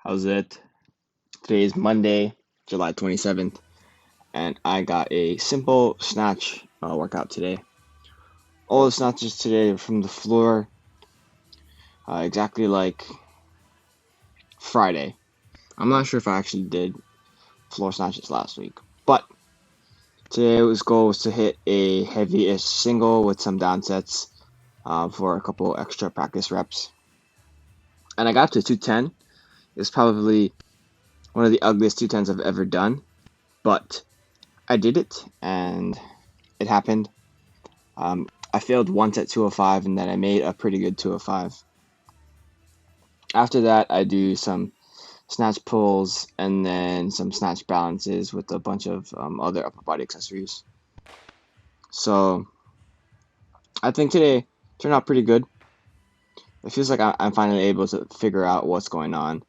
How's it? Today is Monday, July 27th, and I got a simple snatch workout today. All the snatches today are from the floor, exactly like Friday. I'm not sure if I actually did floor snatches last week, but today's goal was to hit a heavy-ish single with some down sets for a couple extra practice reps. And I got to 210. It's probably one of the ugliest 210s I've ever done, but I did it, and it happened. I failed once at 205, and then I made a pretty good 205. After that, I do some snatch pulls and then some snatch balances with a bunch of other upper body accessories. So I think today turned out pretty good. It feels like I'm finally able to figure out what's going on.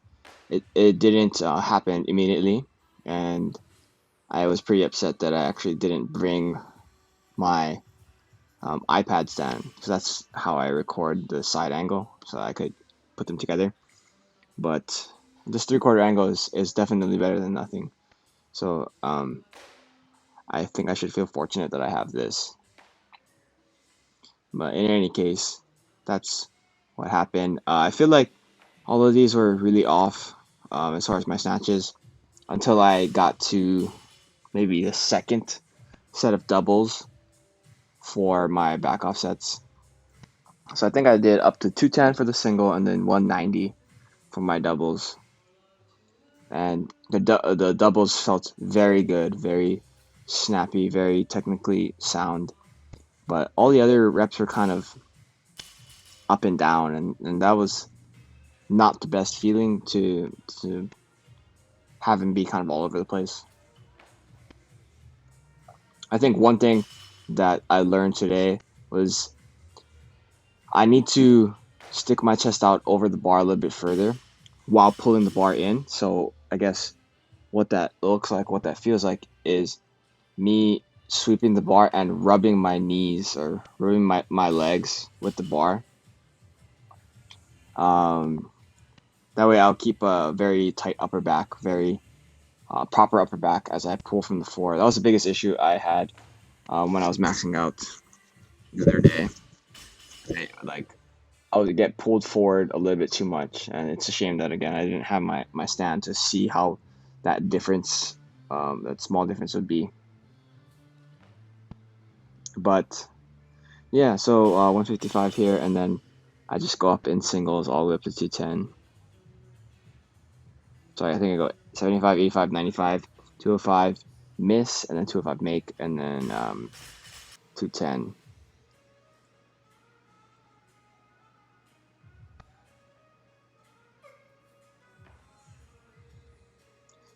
It didn't happen immediately, and I was pretty upset that I actually didn't bring my iPad stand, because that's how I record the side angle, so I could put them together. But this 3/4 angle is definitely better than nothing. So I think I should feel fortunate that I have this. But in any case, that's what happened. I feel like all of these were really off as far as my snatches until I got to maybe the second set of doubles for my back off sets. So I think I did up to 210 for the single and then 190 for my doubles. And the doubles felt very good, very snappy, very technically sound. But all the other reps were kind of up and down, and that was not the best feeling to have him be kind of all over the place. I think one thing that I learned today was I need to stick my chest out over the bar a little bit further while pulling the bar in. So I guess what that looks like, what that feels like, is me sweeping the bar and rubbing my knees or rubbing my legs with the bar. That way I'll keep a very tight upper back, very proper upper back as I pull from the floor. That was the biggest issue I had when I was maxing out the other day. I would get pulled forward a little bit too much, and it's a shame that, again, I didn't have my stand to see how that difference, that small difference would be. But yeah, so 155 here, and then I just go up in singles all the way up to 210. So I think I go 75, 85, 95, 205, miss, and then 205 make, and then 210.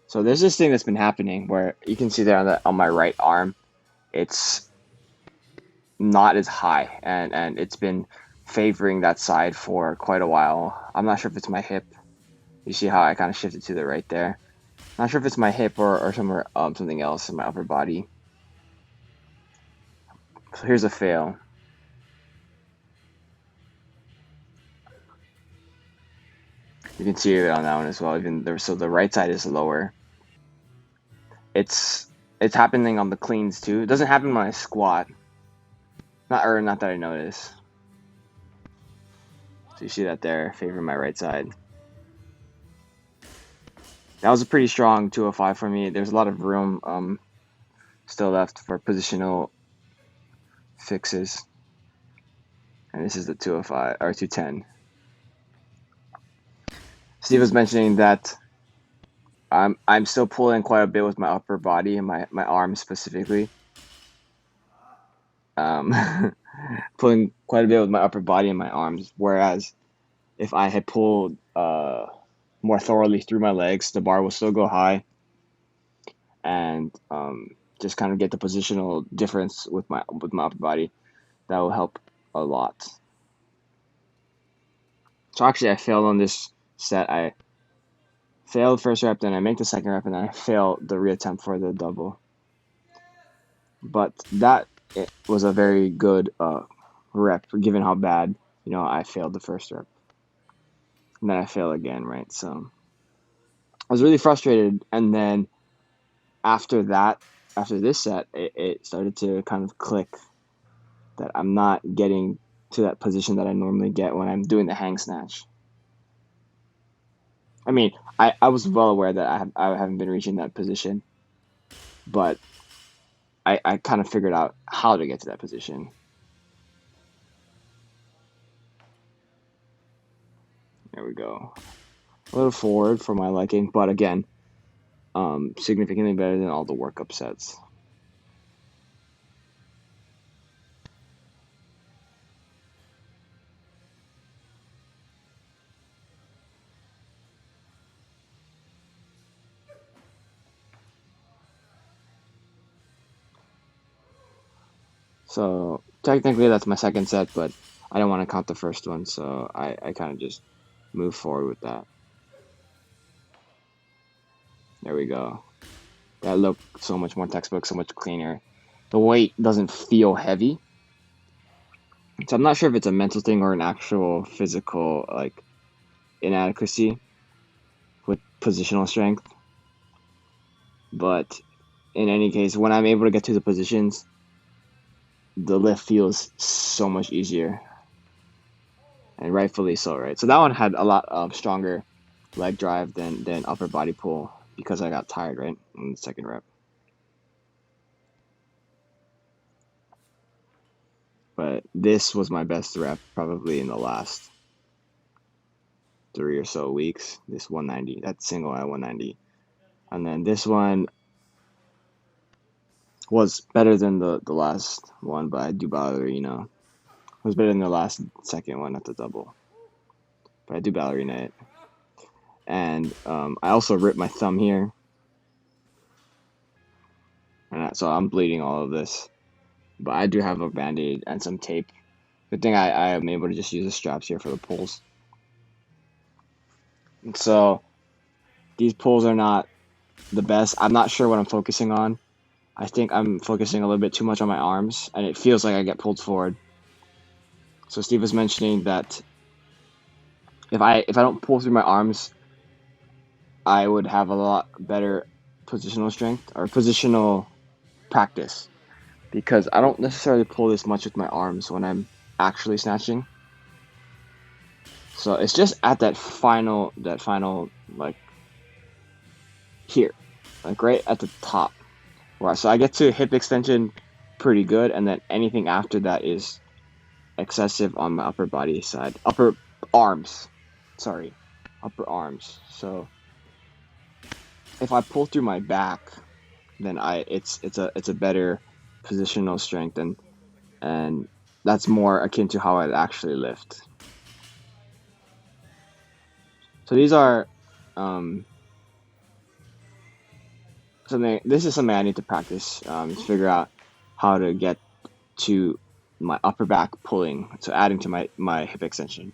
So there's this thing that's been happening where you can see there on my right arm, it's not as high, and it's been favoring that side for quite a while. I'm not sure if it's my hip. You see how I kind of shifted to the right there. Not sure if it's my hip or somewhere something else in my upper body. So here's a fail. You can see it on that one as well. Even there, so the right side is lower. It's happening on the cleans too. It doesn't happen when I squat. Not that I notice. So you see that there, favoring my right side. That was a pretty strong 205 for me. There's a lot of room still left for positional fixes. And this is the 205 or 210. Steve was mentioning that I'm still pulling quite a bit with my upper body and my arms specifically. Pulling quite a bit with my upper body and my arms, whereas if I had pulled more thoroughly through my legs, the bar will still go high, and just kind of get the positional difference with my upper body. That will help a lot. So actually, I failed on this set. I failed first rep, then I make the second rep, and then I failed the reattempt for the double. But that was a very good rep, given how bad I failed the first rep, and then I fail again, right? So I was really frustrated, and then after that, after this set, it started to kind of click that I'm not getting to that position that I normally get when I'm doing the hang snatch. I mean, I was well aware that I haven't been reaching that position, but I kind of figured out how to get to that position. There we go. A little forward for my liking, but again, significantly better than all the workup sets. So technically that's my second set, but I don't want to count the first one, so I kind of just move forward with that. There we go. That looked so much more textbook, so much cleaner. The weight doesn't feel heavy. So I'm not sure if it's a mental thing or an actual physical like inadequacy with positional strength. But in any case, when I'm able to get to the positions, the lift feels so much easier. And rightfully so, right? So that one had a lot of stronger leg drive than upper body pull because I got tired, right, in the second rep. But this was my best rep probably in the last 3 or so weeks. This 190, that single at 190. And then this one was better than the last one, but I do ballerina. It was better than the last second one at the double. But I do ballerina it. And I also ripped my thumb here. And so I'm bleeding all of this. But I do have a band-aid and some tape. Good thing I am able to just use the straps here for the pulls. And so these pulls are not the best. I'm not sure what I'm focusing on. I think I'm focusing a little bit too much on my arms, and it feels like I get pulled forward. So Steve was mentioning that if I don't pull through my arms, I would have a lot better positional strength or positional practice because I don't necessarily pull this much with my arms when I'm actually snatching. So it's just at that final like here, like right at the top. Right, so I get to hip extension pretty good, and then anything after that is excessive on my upper body side, upper arms. Sorry, upper arms. So if I pull through my back, then it's a better positional strength, and that's more akin to how I'd actually lift. So these are something. This is something I need to practice to figure out how to get to my upper back pulling, so adding to my hip extension.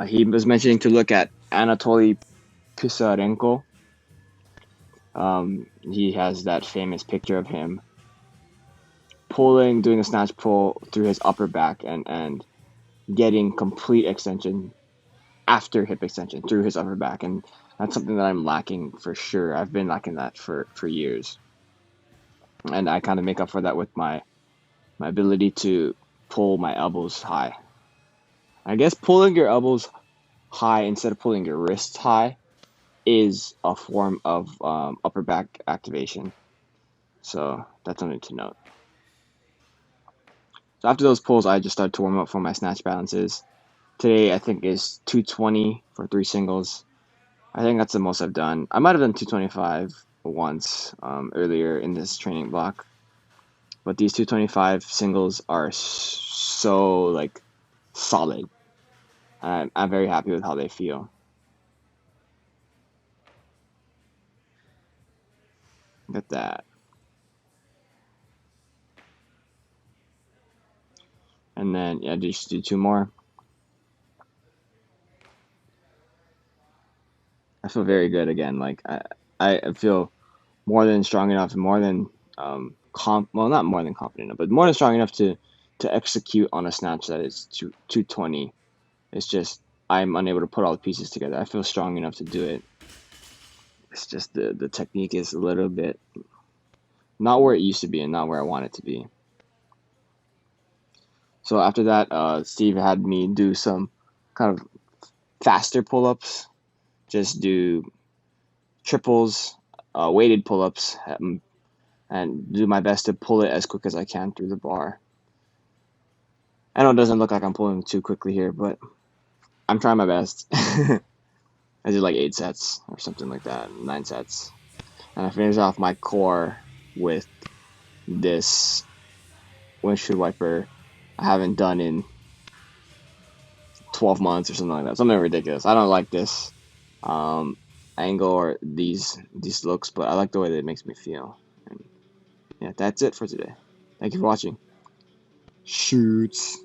He was mentioning to look at Anatoly Pisarenko. He has that famous picture of him doing a snatch pull through his upper back and getting complete extension after hip extension through his upper back, and that's something that I'm lacking for sure. I've been lacking that for years, and I kind of make up for that with my ability to pull my elbows high. I guess pulling your elbows high instead of pulling your wrists high is a form of upper back activation. So that's something to note. So after those pulls, I just started to warm up for my snatch balances. Today, I think, is 220 for 3 singles. I think that's the most I've done. I might have done 225 once earlier in this training block. But these 225 singles are so, like, solid. I'm very happy with how they feel. Look at that. And then, yeah, just do 2 more. I feel very good again. Like, I feel more than strong enough, more than well, not more than confident enough, but more than strong enough to execute on a snatch that is 220. It's just I'm unable to put all the pieces together. I feel strong enough to do it. It's just the technique is a little bit not where it used to be and not where I want it to be. So after that, Steve had me do some kind of faster pull-ups. Just do triples, weighted pull-ups, and do my best to pull it as quick as I can through the bar. I know it doesn't look like I'm pulling too quickly here, but I'm trying my best. I did like 8 sets or something like that, 9 sets. And I finished off my core with this windshield wiper I haven't done in 12 months or something like that. Something ridiculous. I don't like this angle or these looks, but I like the way that it makes me feel. And yeah, that's it for today. Thank you for watching. Shoots.